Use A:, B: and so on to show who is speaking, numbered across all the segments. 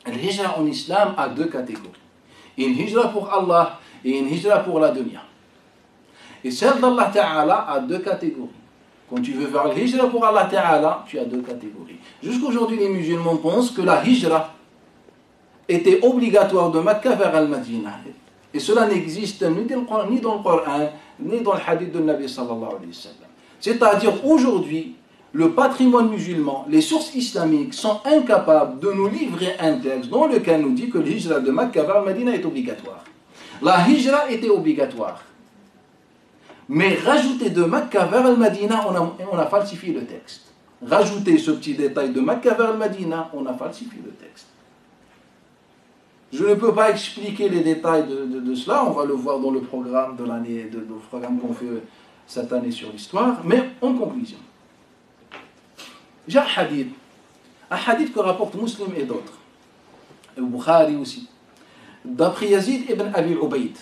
A: l'hijra en islam a deux catégories. Une hijra pour Allah et une hijra pour la dunya. Et celle d'Allah Ta'ala a deux catégories. Quand tu veux faire le hijra pour Allah Ta'ala, tu as deux catégories. Jusqu'aujourd'hui, les musulmans pensent que la hijra était obligatoire de Mecca vers Al-Madina. Et cela n'existe ni dans le Coran, ni dans le hadith de Nabi sallallahu alayhi wa sallam. C'est-à-dire, aujourd'hui, le patrimoine musulman, les sources islamiques sont incapables de nous livrer un texte dans lequel nous dit que le hijra de Mecca vers Al-Madina est obligatoire. La hijra était obligatoire. Mais rajouter de Mecca vers Al-Madina, on a falsifié le texte. Rajouter ce petit détail de Mecca vers Al-Madina, on a falsifié le texte. Je ne peux pas expliquer les détails de cela, on va le voir dans le programme de l'année, le programme qu'on fait cette année sur l'histoire, mais en conclusion. J'ai un hadith que rapporte Muslim et d'autres, et Bukhari aussi, d'après Yazid ibn Abi Ubayd,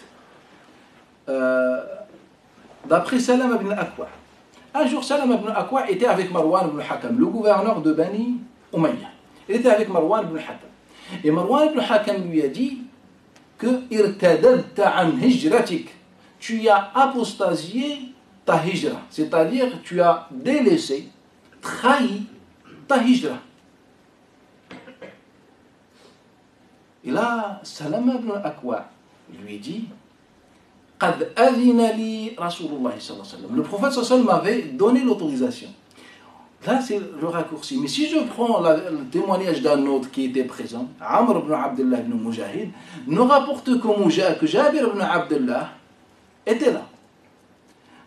A: d'après Salam ibn Akwa. Un jour, Salam ibn Akwa était avec Marwan ibn Hakam, le gouverneur de Bani Umayya. Il était avec Marwan ibn Hakam. Et Marwan ibn Hakam lui a dit que irtadadta an hijratik, tu as apostasié ta hijra, c'est-à-dire tu as délaissé, trahi ta hijra. Et là, Salam ibn Akwa lui dit قد أذن لي رسول الله صلى الله عليه وسلم. Le prophète صلى الله عليه وسلم m'avait donné l'autorisation. Là, c'est le raccourci. Mais si je prends le témoignage d'un autre qui était présent, Amr ibn Abdullah ibn Mujahid, nous rapporte que Jabir ibn Abdullah était là.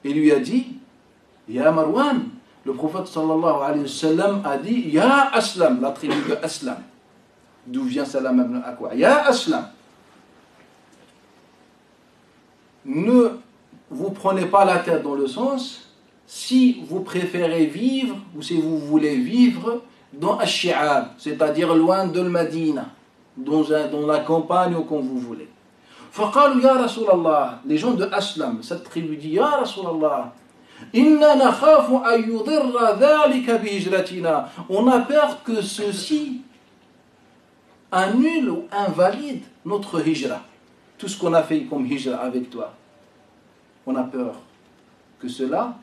A: Il lui a dit, Ya Marwan, le prophète sallallahu alayhi wa sallam a dit, Ya Aslam, la tribu de Aslam, d'où vient Salam ibn Akwa, Ya Aslam, ne vous prenez pas la tête dans le sens si vous préférez vivre ou si vous voulez vivre dans Ash-Shi'ab, c'est-à-dire loin de Madina, dans la campagne ou comme vous voulez. فقالوا يا رسول الله, les gens de Aslam, cette tribu dit Ya Rasulallah, إنا نخاف أن يضر ذلك بهجرتنا, on a peur que ceci annule ou invalide notre hijra. Tout ce qu'on a fait comme hijra avec toi, on a peur que cela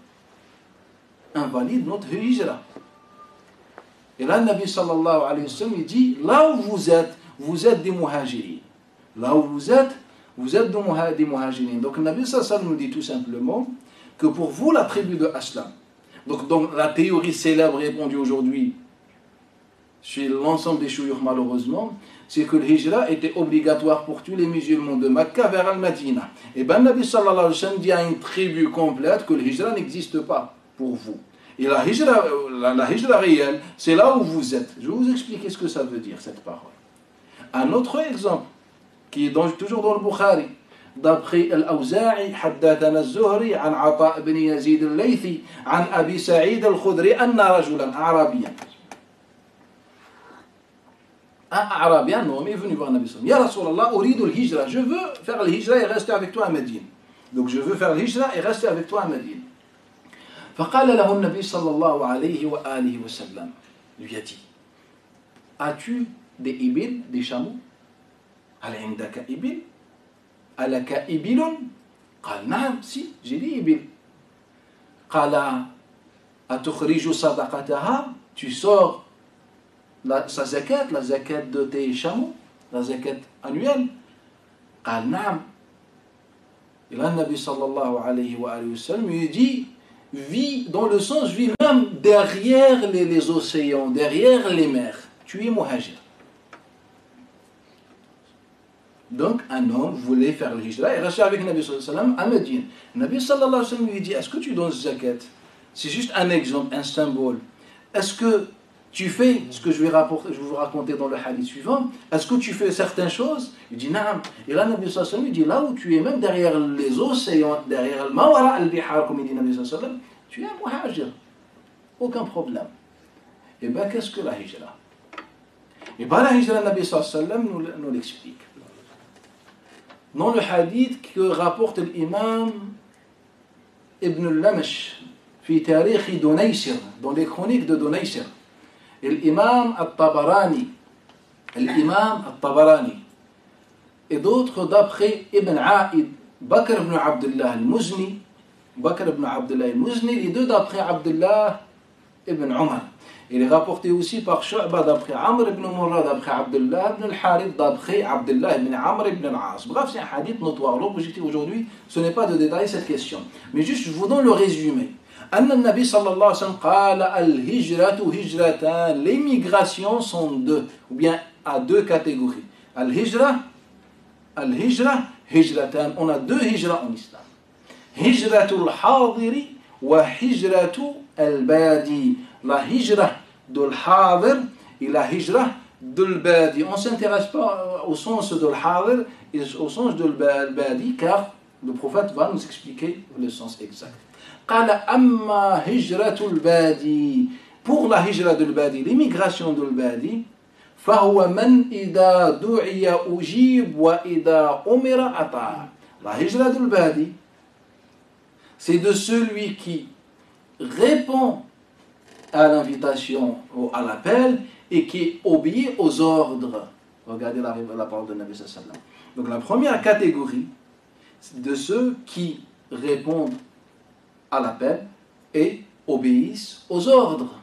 A: invalide notre hijra. Et là, le Nabi sallallahu alayhi wa sallam, il dit, là où vous êtes des muhajirin. Là où vous êtes des muhajirin. Donc le Nabi sallallahu alayhi wa sallam nous dit tout simplement que pour vous, la tribu de Aslam, donc la théorie célèbre répandue aujourd'hui chez l'ensemble des chouyurs malheureusement, c'est que le hijra était obligatoire pour tous les musulmans de Mecca vers Al-Madina. Et bien, Nabi sallallahu alayhi wa sallam dit à une tribu complète que le hijra n'existe pas pour vous. Et la hijra réelle, c'est là où vous êtes. Je vais vous expliquer ce que ça veut dire, cette parole. Un autre exemple, qui est toujours dans le Bukhari, d'après Al-Awza'i, حدثنا الزهري عن عطاء بن يزيد الليثي عن أبي سعيد الخدري أن رجلا أعرابيا. Un Arabien, un homme, est venu voir Nabi sallallahu alayhi wa sallam. Ya Rasulallah, uridu al-hijra. Je veux faire le hijra et rester avec toi à Médine. Donc je veux faire le hijra et rester avec toi à Médine. فقال له النبي صلى الله عليه وآله وسلم, lui a dit, as-tu des ibil, des chameaux? هل عندك ibil? ألك ibil? قال نعم, si, j'ai des ibil. قال أتخرج صدقتها? Tu sors sa zakat, la zakat de tes chameaux, la zakat annuelle. قال نعم. Et là, le Nabi sallallahu alayhi wa sallam lui dit, vis dans le sens, vis même derrière les océans, derrière les mers. Tu es muhajir. Donc, un homme voulait faire le hijra et rester avec le Nabi sallallahu alayhi wa sallam à Médine. Le Nabi sallallahu alayhi wa sallam lui dit, est-ce que tu donnes zakat? C'est juste un exemple, un symbole. Est-ce que tu fais ce que je vais vous raconter dans le hadith suivant? Est-ce que tu fais certaines choses? Il dit naam. Et là, Nabi sallallahu alayhi wa sallam dit, là où tu es même derrière les océans, derrière le mawara al-bihar, comme il dit Nabi sallallahu alayhi wa sallam, tu es muhajir. Aucun problème. Et bien, qu'est-ce que la hijra? Et bien, la hijra, Nabi sallallahu alayhi wa sallam nous l'explique. Dans le hadith que rapporte l'imam Ibn al-Lamash, في تاريخ دنيسر, dans les chroniques de Dunaysir, et l'imam al-Tabarani, l'imam al-Tabarani, et d'autres d'après Ibn A'id, Bakr ibn Abdullah al-Muzni, les deux d'après Abdullah ibn Omar. Il est rapporté aussi par Shu'ba d'après Amr ibn Murrah, d'après Abdullah ibn al-Harith, d'après Abdullah ibn Amr ibn al-As. Bref, c'est un hadith notoire. L'objectif aujourd'hui, ce n'est pas de détailler cette question, mais juste je vous donne le résumé. أن النبي صلى الله عليه وسلم قال الهجرة هجرتان. Les migrations sont deux, ou bien à deux catégories. Al-hijra, hijratan. On a deux hijra en islam. Hijratul hadiri wa hijratu al-badi. La hijra de l'hadir et la hijra de l'badi. On ne s'intéresse pas au sens de l'hadir et au sens de l'badi, car le prophète va nous expliquer le sens exact. قال أما هجرة البادي. Pour la hijra de l'badi, l'immigration de l'badi, فهو من إذا دعي أجيب وإذا أمر أطاع. La hijra de l'badi, c'est de celui qui répond à l'invitation ou à l'appel et qui obéit aux ordres. Regardez la parole de Nabi sallallahu alayhi wa sallam. Donc la première catégorie, c'est de ceux qui répondent à l'appel et obéissent aux ordres.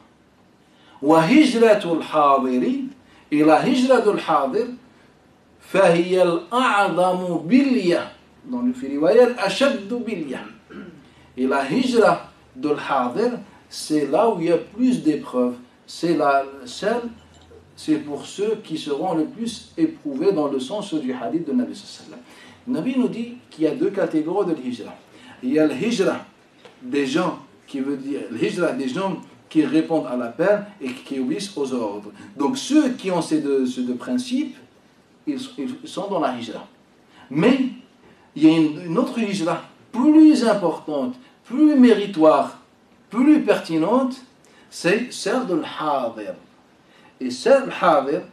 A: Wa hijratul hadiri, et la hijra de l'hadir, fahiya al-a'zamu bilya. Dans le riwaya al-ashaddu bilya. Et la hijra de l'hadir, c'est là où il y a plus d'épreuves. C'est pour ceux qui seront le plus éprouvés dans le sens du hadith de Nabi sallallahu alayhi wa sallam. Nabi nous dit qu'il y a deux catégories de l'hijra. Il y a le hijra des gens qui veut dire l'hijra des gens qui répondent à l'appel et qui obéissent aux ordres. Donc ceux qui ont ces deux principes, ils sont dans la hijra. Mais il y a une autre hijra plus importante, plus méritoire, plus pertinente, c'est celle de l'hadir. Et celle de l'hadir,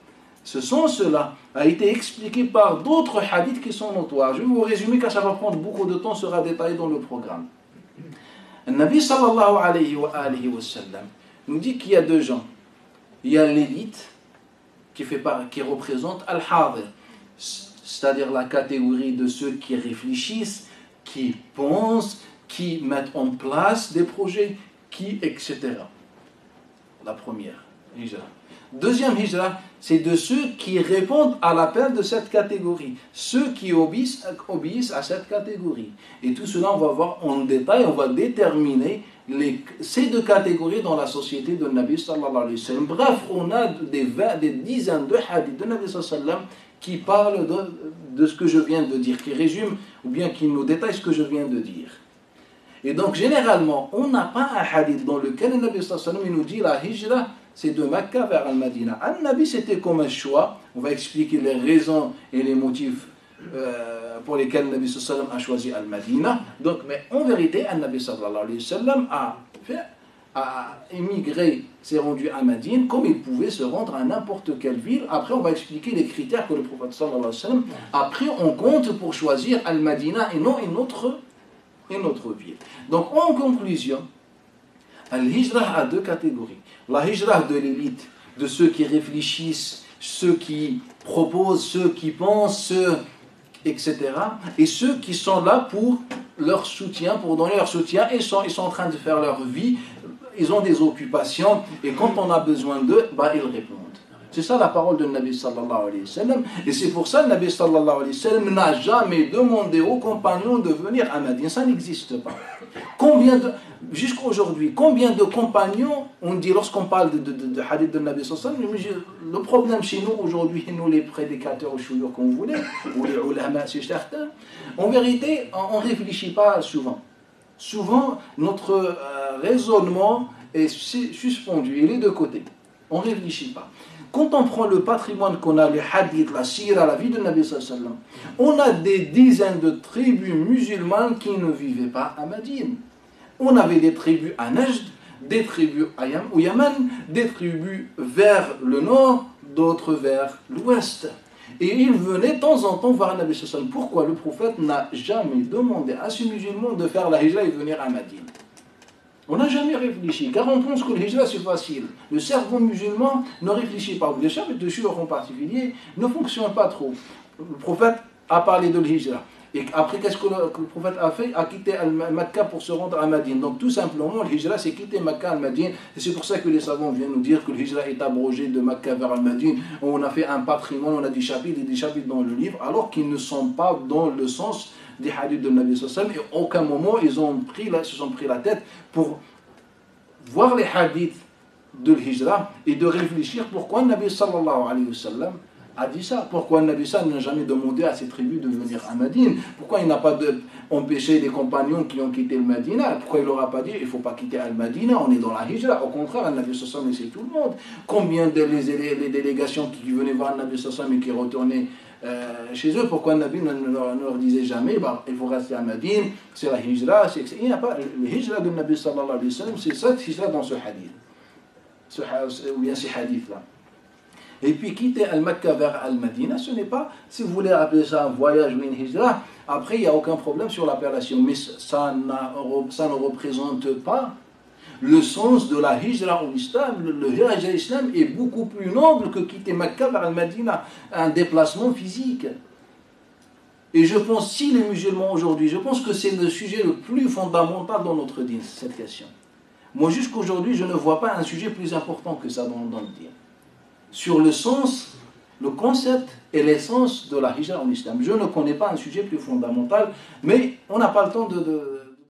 A: ce sens-là a été expliqué par d'autres hadiths qui sont notoires. Je vais vous résumer car ça va prendre beaucoup de temps, sera détaillé dans le programme. Le Nabi sallallahu alayhi wa sallam nous dit qu'il y a deux gens. Il y a l'élite qui représente al-hadir, c'est-à-dire la catégorie de ceux qui réfléchissent, qui pensent, qui mettent en place des projets, etc. La première hijra. Deuxième hijra, c'est de ceux qui répondent à l'appel de cette catégorie, ceux qui obéissent à cette catégorie. Et tout cela, on va voir en détail, on va déterminer ces deux catégories dans la société de Nabi sallallahu alayhi wa sallam. Bref, on a des dizaines de hadiths de Nabi sallallahu alayhi wa sallam qui parlent de ce que je viens de dire, qui résument ou bien qui nous détaillent ce que je viens de dire. Et donc, généralement, on n'a pas un hadith dans lequel le Nabi sallallahu alayhi wa sallam nous dit la hijra, c'est de Mecca vers Al-Madina. Al-Nabi, c'était comme un choix. On va expliquer les raisons et les motifs pour lesquels le Nabi sallallahu alayhi wa sallam a choisi Al-Madina. Donc, mais en vérité, Al-Nabi sallallahu alayhi wa sallam a émigré, s'est rendu à Madine comme il pouvait se rendre à n'importe quelle ville. Après, on va expliquer les critères que le prophète sallallahu alayhi wa sallam a pris en compte pour choisir Al-Madina et non une autre ville. Donc, en conclusion, Al-Hijra a deux catégories. La Hijra de l'élite, de ceux qui réfléchissent, ceux qui proposent, ceux qui pensent, ceux, etc. Et ceux qui sont là pour leur soutien, pour donner leur soutien, et ils sont en train de faire leur vie, ils ont des occupations, et quand on a besoin d'eux, ils répondent. C'est ça la parole de Nabi sallallahu alayhi wa sallam. Et c'est pour ça que Nabi sallallahu alayhi wa sallam n'a jamais demandé aux compagnons de venir à Madine. Ça n'existe pas. Jusqu'à aujourd'hui, combien de compagnons, on dit lorsqu'on parle de hadith de Nabi sallallahu alayhi wa sallam, le problème chez nous aujourd'hui, nous les prédicateurs, comme vous voulez, ou les ulama, c'est certain, en vérité, on ne réfléchit pas souvent. Souvent, notre raisonnement est suspendu, il est de côté. On ne réfléchit pas. Quand on prend le patrimoine qu'on a, les hadiths, la sira, la vie de Nabi sallallahu alayhi wa sallam, on a des dizaines de tribus musulmanes qui ne vivaient pas à Madine. On avait des tribus à Najd, des tribus au Yémen, des tribus vers le nord, d'autres vers l'ouest. Et ils venaient de temps en temps voir Nabi sallallahu alayhi wa sallam. Pourquoi le prophète n'a jamais demandé à ces musulmans de faire la hijra et venir à Madine? On n'a jamais réfléchi, car on pense que le hijra c'est facile. Le cerveau musulman ne réfléchit pas. Les chapitres de Shura en particulier ne fonctionnent pas trop. Le prophète a parlé de l'hijra. Et après, qu'est-ce que le prophète a fait? A quitté Mecca pour se rendre à Madine. Donc tout simplement, le hijra c'est quitter Mecca à Madine. Et c'est pour ça que les savants viennent nous dire que le hijra est abrogé de Mecca vers Madine. On a fait un patrimoine, on a des chapitres et des chapitres dans le livre, alors qu'ils ne sont pas dans le sens des hadiths de Nabi sallallahu alayhi wa sallam. Et aucun moment ils se sont pris la tête pour voir les hadiths de l'hijra et de réfléchir pourquoi Nabi sallallahu alayhi wa sallam a dit ça. Pourquoi Nabi n'a jamais demandé à ses tribus de venir à Madine? Pourquoi il n'a pas empêché les compagnons qui ont quitté le Madina? Pourquoi il leur a pas dit il ne faut pas quitter Al-Madina, on est dans la hijra? Au contraire, Nabi sallallahu laissait tout le monde. Combien de les délégations qui venaient voir Nabi sallallahu et qui retournaient chez eux, pourquoi Nabi ne leur disait jamais il faut rester à Madine, c'est la hijra, il n'y a pas le hijra de Nabi sallallahu alayhi wa sallam, c'est cette hijra dans ce hadith, ou bien ces hadiths-là. Et puis quitter Al-Makka vers Al-Madina, ce n'est pas, si vous voulez appeler ça un voyage ou une hijra, après il n'y a aucun problème sur l'appellation, mais ça ne représente pas le sens de la hijra en islam. Le hijra en islam est beaucoup plus noble que quitter Makka vers Al-Madina, un déplacement physique. Et je pense, si les musulmans aujourd'hui, je pense que c'est le sujet le plus fondamental dans notre dîn, cette question. Moi jusqu'aujourd'hui, je ne vois pas un sujet plus important que ça dans le dîn. Sur le sens, le concept et l'essence de la hijra en islam. Je ne connais pas un sujet plus fondamental, mais on n'a pas le temps de